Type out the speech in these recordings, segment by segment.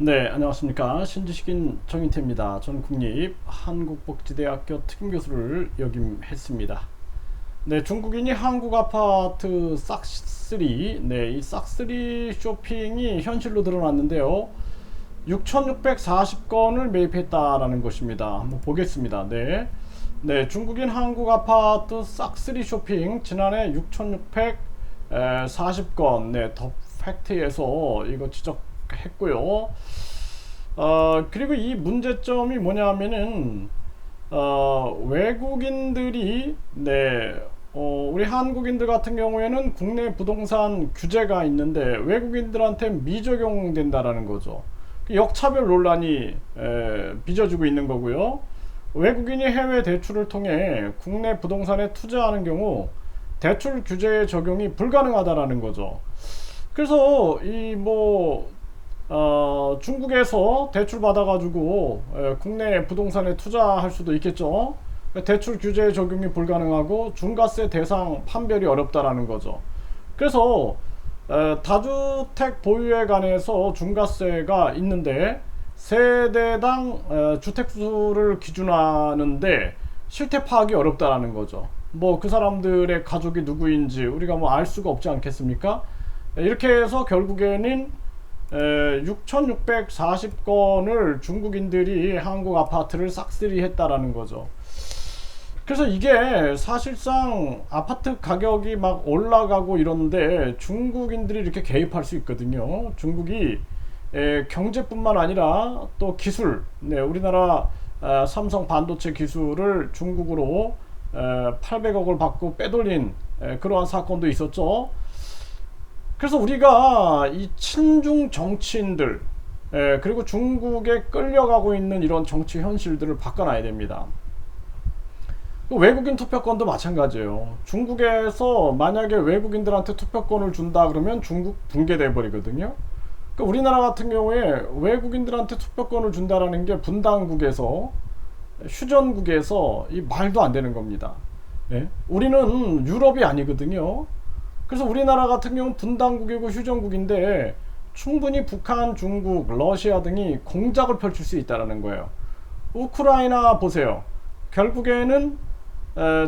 네, 안녕하십니까. 신지식인 정인태입니다. 저는 국립 한국복지대학교 특임교수를 역임했습니다. 네, 중국인이 한국 아파트 싹쓸이, 이 싹쓸이 쇼핑이 현실로 드러났는데요. 6,640건을 매입했다라는 것입니다. 한번 보겠습니다. 네, 중국인 한국 아파트 싹쓸이 쇼핑 지난해 6,640건, 더 팩트에서 이거 지적했고요. 그리고 이 문제점이 뭐냐면은 외국인들이 우리 한국인들 같은 경우에는 국내 부동산 규제가 있는데 외국인들한테 미적용된다라는 거죠. 역차별 논란이 빚어지고 있는 거고요. 외국인이 해외 대출을 통해 국내 부동산에 투자하는 경우 대출 규제 적용이 불가능하다라는 거죠. 그래서 중국에서 대출 받아가지고 국내 부동산에 투자할 수도 있겠죠. 대출 규제 적용이 불가능하고 중과세 대상 판별이 어렵다라는 거죠. 그래서 다주택 보유에 관해서 중과세가 있는데 세대당 주택수를 기준하는데 실태 파악이 어렵다라는 거죠. 그 사람들의 가족이 누구인지 우리가 알 수가 없지 않겠습니까? 이렇게 해서 결국에는 6,640건을 중국인들이 한국 아파트를 싹쓸이 했다라는 거죠. 그래서 이게 사실상 아파트 가격이 막 올라가고 이런데 중국인들이 이렇게 개입할 수 있거든요. 중국이 경제뿐만 아니라 또 기술, 우리나라 삼성 반도체 기술을 중국으로 800억을 받고 빼돌린 그러한 사건도 있었죠. 그래서 우리가 이 친중 정치인들 그리고 중국에 끌려가고 있는 이런 정치 현실들을 바꿔놔야 됩니다. 외국인 투표권도 마찬가지예요. 중국에서 만약에 외국인들한테 투표권을 준다 그러면 중국 붕괴돼 버리거든요. 그러니까 우리나라 같은 경우에 외국인들한테 투표권을 준다라는 게 분단국에서 휴전국에서 이 말도 안 되는 겁니다. 우리는 유럽이 아니거든요. 그래서 우리나라 같은 경우는 분단국이고 휴전국인데 충분히 북한, 중국, 러시아 등이 공작을 펼칠 수 있다는 거예요. 우크라이나 보세요. 결국에는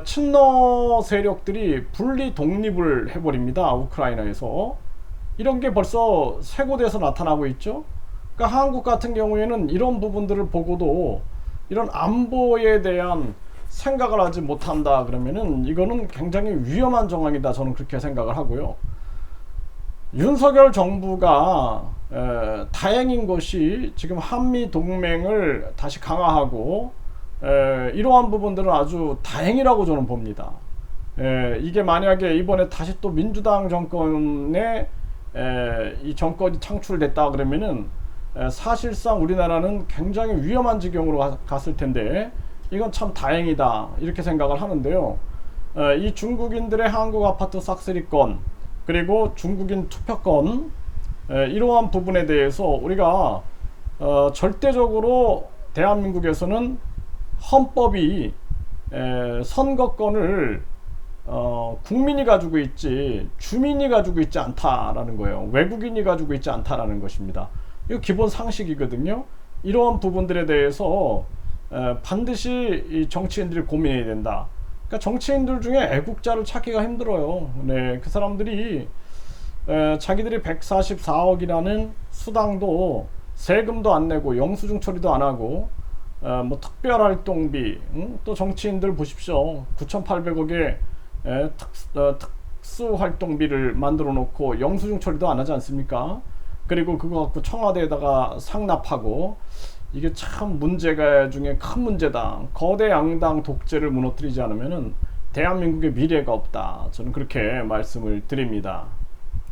친러 세력들이 분리 독립을 해버립니다. 우크라이나에서. 이런 게 벌써 세 곳에서 나타나고 있죠. 그러니까 한국 같은 경우에는 이런 부분들을 보고도 이런 안보에 대한 생각을 하지 못한다 그러면은 이거는 굉장히 위험한 정황이다, 저는 그렇게 생각을 하고요. 윤석열 정부가 다행인 것이 지금 한미 동맹을 다시 강화하고 이러한 부분들은 아주 다행이라고 저는 봅니다. 이게 만약에 이번에 다시 또 민주당 정권에 이 정권이 창출됐다 그러면은 사실상 우리나라는 굉장히 위험한 지경으로 갔을 텐데 이건 참 다행이다 이렇게 생각을 하는데요. 이 중국인들의 한국 아파트 싹쓸이건 그리고 중국인 투표권 이러한 부분에 대해서 우리가 절대적으로 대한민국에서는 헌법이 선거권을 국민이 가지고 있지 주민이 가지고 있지 않다라는 거예요. 외국인이 가지고 있지 않다라는 것입니다. 이거 기본 상식이거든요. 이러한 부분들에 대해서 반드시 이 정치인들이 고민해야 된다. 그러니까 정치인들 중에 애국자를 찾기가 힘들어요. 그 사람들이 자기들이 144억이라는 수당도 세금도 안 내고 영수증 처리도 안 하고 특별활동비, 또 정치인들 보십시오. 9,800억의 특수활동비를 만들어 놓고 영수증 처리도 안 하지 않습니까? 그리고 그거 갖고 청와대에다가 상납하고 이게 참 문제가 중에 큰 문제다. 거대 양당 독재를 무너뜨리지 않으면은 대한민국의 미래가 없다. 저는 그렇게 말씀을 드립니다.